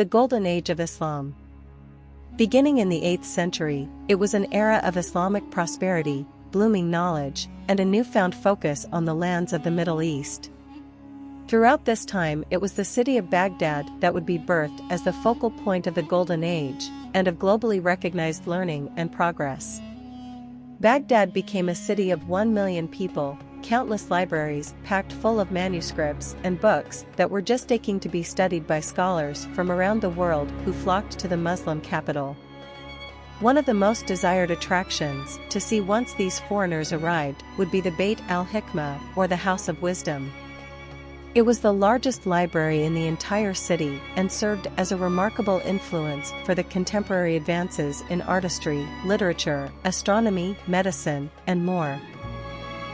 The Golden Age of Islam. Beginning in the 8th century, it was an era of Islamic prosperity, blooming knowledge, and a newfound focus on the lands of the Middle East. Throughout this time, it was the city of Baghdad that would be birthed as the focal point of the Golden Age, and of globally recognized learning and progress. Baghdad became a city of 1 million people, countless libraries packed full of manuscripts and books that were just aching to be studied by scholars from around the world who flocked to the Muslim capital. One of the most desired attractions to see once these foreigners arrived would be the Beit al-Hikmah, or the House of Wisdom. It was the largest library in the entire city and served as a remarkable influence for the contemporary advances in artistry, literature, astronomy, medicine, and more.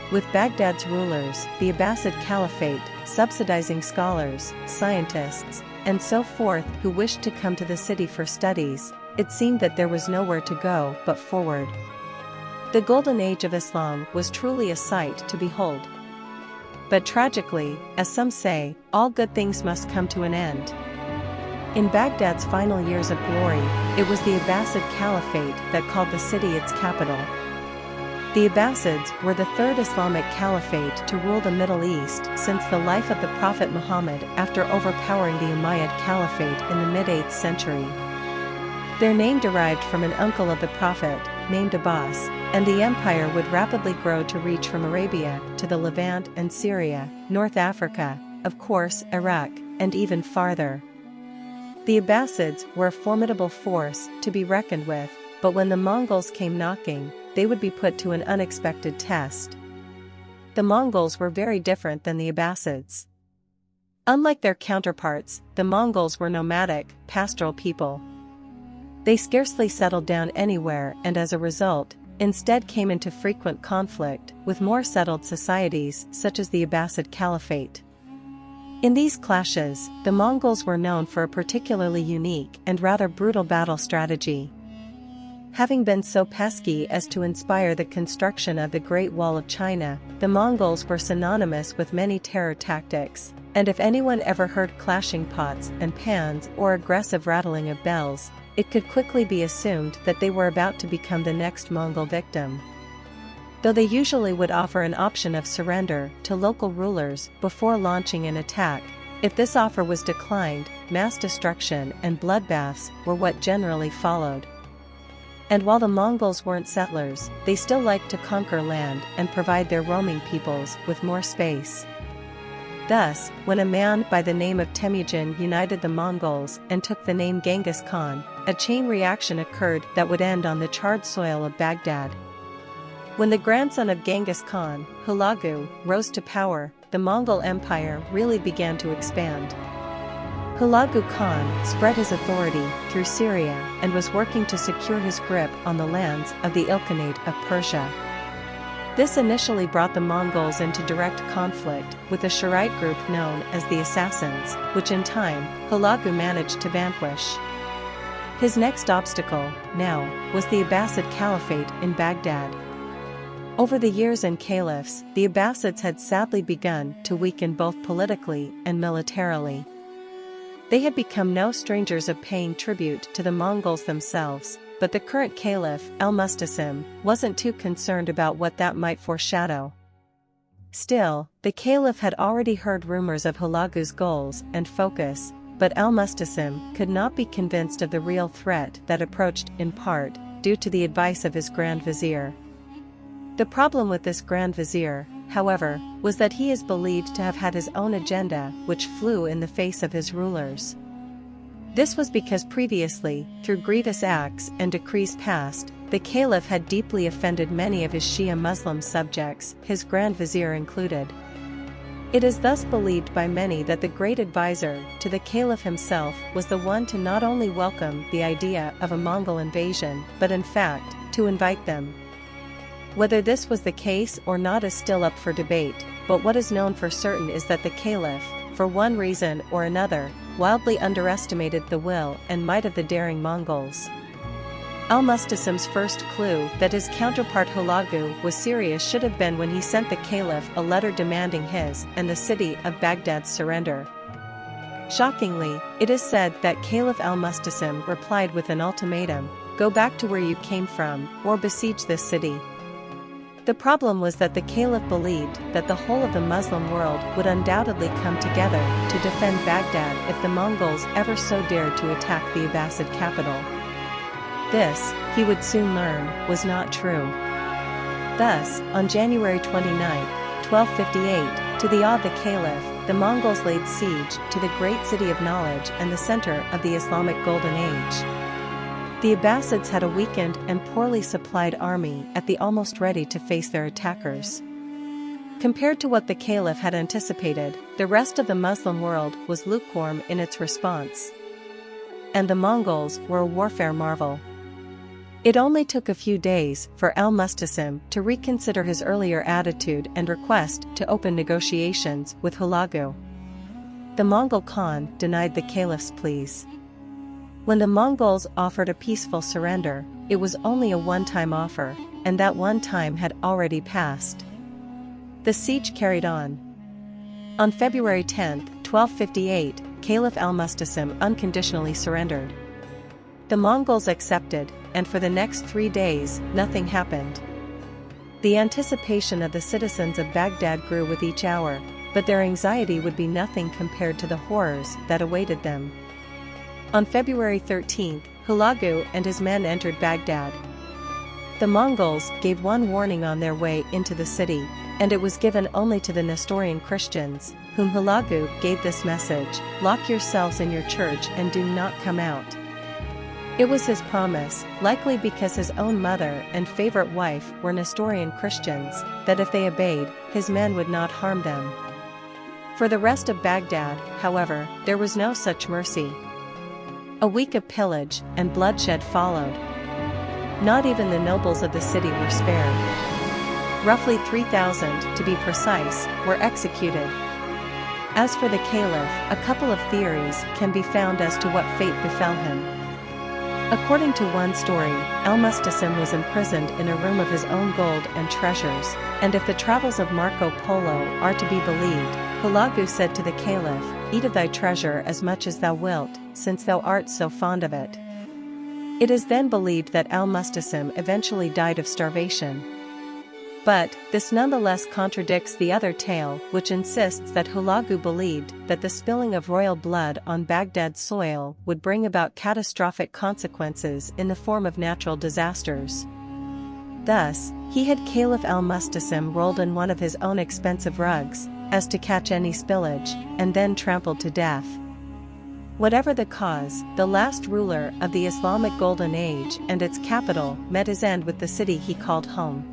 With Baghdad's rulers, the Abbasid Caliphate, subsidizing scholars, scientists, and so forth who wished to come to the city for studies, it seemed that there was nowhere to go but forward. The Golden Age of Islam was truly a sight to behold. But tragically, as some say, all good things must come to an end. In Baghdad's final years of glory, it was the Abbasid Caliphate that called the city its capital. The Abbasids were the third Islamic caliphate to rule the Middle East since the life of the Prophet Muhammad after overpowering the Umayyad Caliphate in the mid-8th century. Their name derived from an uncle of the Prophet, named Abbas, and the empire would rapidly grow to reach from Arabia to the Levant and Syria, North Africa, of course Iraq, and even farther. The Abbasids were a formidable force to be reckoned with, but when the Mongols came knocking, they would be put to an unexpected test. The Mongols were very different than the Abbasids. Unlike their counterparts, the Mongols were nomadic, pastoral people. They scarcely settled down anywhere and as a result, instead came into frequent conflict with more settled societies such as the Abbasid Caliphate. In these clashes, the Mongols were known for a particularly unique and rather brutal battle strategy. Having been so pesky as to inspire the construction of the Great Wall of China, the Mongols were synonymous with many terror tactics, and if anyone ever heard clashing pots and pans or aggressive rattling of bells, it could quickly be assumed that they were about to become the next Mongol victim. Though they usually would offer an option of surrender to local rulers before launching an attack, if this offer was declined, mass destruction and bloodbaths were what generally followed. And while the Mongols weren't settlers, they still liked to conquer land and provide their roaming peoples with more space. Thus, when a man by the name of Temujin united the Mongols and took the name Genghis Khan, a chain reaction occurred that would end on the charred soil of Baghdad. When the grandson of Genghis Khan, Hulagu, rose to power, the Mongol Empire really began to expand. Hulagu Khan spread his authority through Syria and was working to secure his grip on the lands of the Ilkhanate of Persia. This initially brought the Mongols into direct conflict with a Shiite group known as the Assassins, which in time, Hulagu managed to vanquish. His next obstacle, now, was the Abbasid Caliphate in Baghdad. Over the years and caliphs, the Abbasids had sadly begun to weaken both politically and militarily. They had become no strangers of paying tribute to the Mongols themselves, but the current caliph, al-mustasim, wasn't too concerned about what that might foreshadow. Still, the caliph had already heard rumors of Hulagu's goals and focus, but al-mustasim could not be convinced of the real threat that approached in part due to the advice of his Grand Vizier. The problem with this Grand Vizier, however, was that he is believed to have had his own agenda which flew in the face of his rulers. This was because previously, through grievous acts and decrees passed, the caliph had deeply offended many of his Shia Muslim subjects, his Grand Vizier included. It is thus believed by many that the great advisor to the caliph himself was the one to not only welcome the idea of a Mongol invasion but in fact, to invite them. Whether this was the case or not is still up for debate, but what is known for certain is that the caliph, for one reason or another, wildly underestimated the will and might of the daring Mongols. Al-Mustasim's first clue that his counterpart Hulagu was serious should have been when he sent the caliph a letter demanding his and the city of Baghdad's surrender. Shockingly, it is said that Caliph al-Mustasim replied with an ultimatum: "Go back to where you came from, or besiege this city." The problem was that the Caliph believed that the whole of the Muslim world would undoubtedly come together to defend Baghdad if the Mongols ever so dared to attack the Abbasid capital. This, he would soon learn, was not true. Thus, on January 29, 1258, to the awe of the Caliph, the Mongols laid siege to the great city of knowledge and the center of the Islamic Golden Age. The Abbasids had a weakened and poorly supplied army at the almost ready to face their attackers. Compared to what the Caliph had anticipated, the rest of the Muslim world was lukewarm in its response. And the Mongols were a warfare marvel. It only took a few days for al-Mustasim to reconsider his earlier attitude and request to open negotiations with Hulagu. The Mongol Khan denied the Caliph's pleas. When the Mongols offered a peaceful surrender, it was only a one-time offer, and that one time had already passed. The siege carried on. On February 10, 1258, Caliph al-Mustasim unconditionally surrendered. The Mongols accepted, and for the next 3 days, nothing happened. The anticipation of the citizens of Baghdad grew with each hour, but their anxiety would be nothing compared to the horrors that awaited them. On February 13, Hulagu and his men entered Baghdad. The Mongols gave one warning on their way into the city, and it was given only to the Nestorian Christians, whom Hulagu gave this message: "Lock yourselves in your church and do not come out." It was his promise, likely because his own mother and favorite wife were Nestorian Christians, that if they obeyed, his men would not harm them. For the rest of Baghdad, however, there was no such mercy. A week of pillage and bloodshed followed. Not even the nobles of the city were spared. Roughly 3,000, to be precise, were executed. As for the Caliph, a couple of theories can be found as to what fate befell him. According to one story, al-Mustasim was imprisoned in a room of his own gold and treasures, and if the travels of Marco Polo are to be believed, Hulagu said to the Caliph, "Eat of thy treasure as much as thou wilt, since thou art so fond of it." It is then believed that al-Mustasim eventually died of starvation. But, this nonetheless contradicts the other tale, which insists that Hulagu believed that the spilling of royal blood on Baghdad's soil would bring about catastrophic consequences in the form of natural disasters. Thus, he had Caliph al-Mustasim rolled in one of his own expensive rugs, as to catch any spillage, and then trampled to death. Whatever the cause, the last ruler of the Islamic Golden Age and its capital met his end with the city he called home.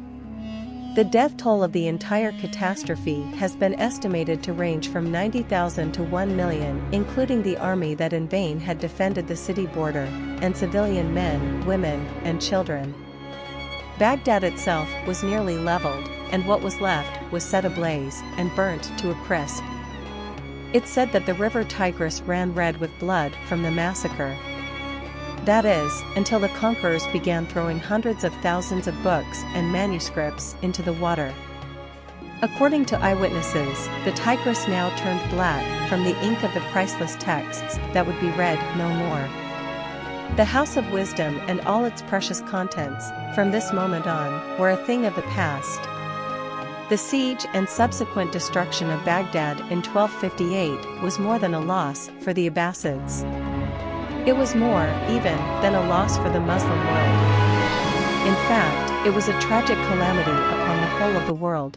The death toll of the entire catastrophe has been estimated to range from 90,000 to 1 million, including the army that in vain had defended the city border, and civilian men, women, and children. Baghdad itself was nearly leveled, and what was left was set ablaze and burnt to a crisp. It's said that the river Tigris ran red with blood from the massacre. That is, until the conquerors began throwing hundreds of thousands of books and manuscripts into the water. According to eyewitnesses, the Tigris now turned black from the ink of the priceless texts that would be read no more. The House of Wisdom and all its precious contents, from this moment on, were a thing of the past. The siege and subsequent destruction of Baghdad in 1258 was more than a loss for the Abbasids. It was more, even, than a loss for the Muslim world. In fact, it was a tragic calamity upon the whole of the world.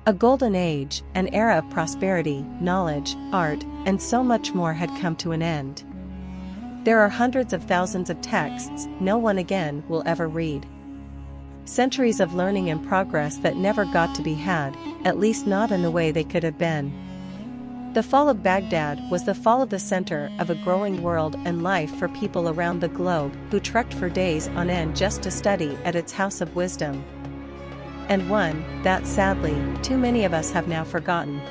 A golden age, an era of prosperity, knowledge, art, and so much more had come to an end. There are hundreds of thousands of texts no one again will ever read. Centuries of learning and progress that never got to be had, at least not in the way they could have been. The fall of Baghdad was the fall of the center of a growing world and life for people around the globe who trekked for days on end just to study at its House of Wisdom. And one that, sadly, too many of us have now forgotten.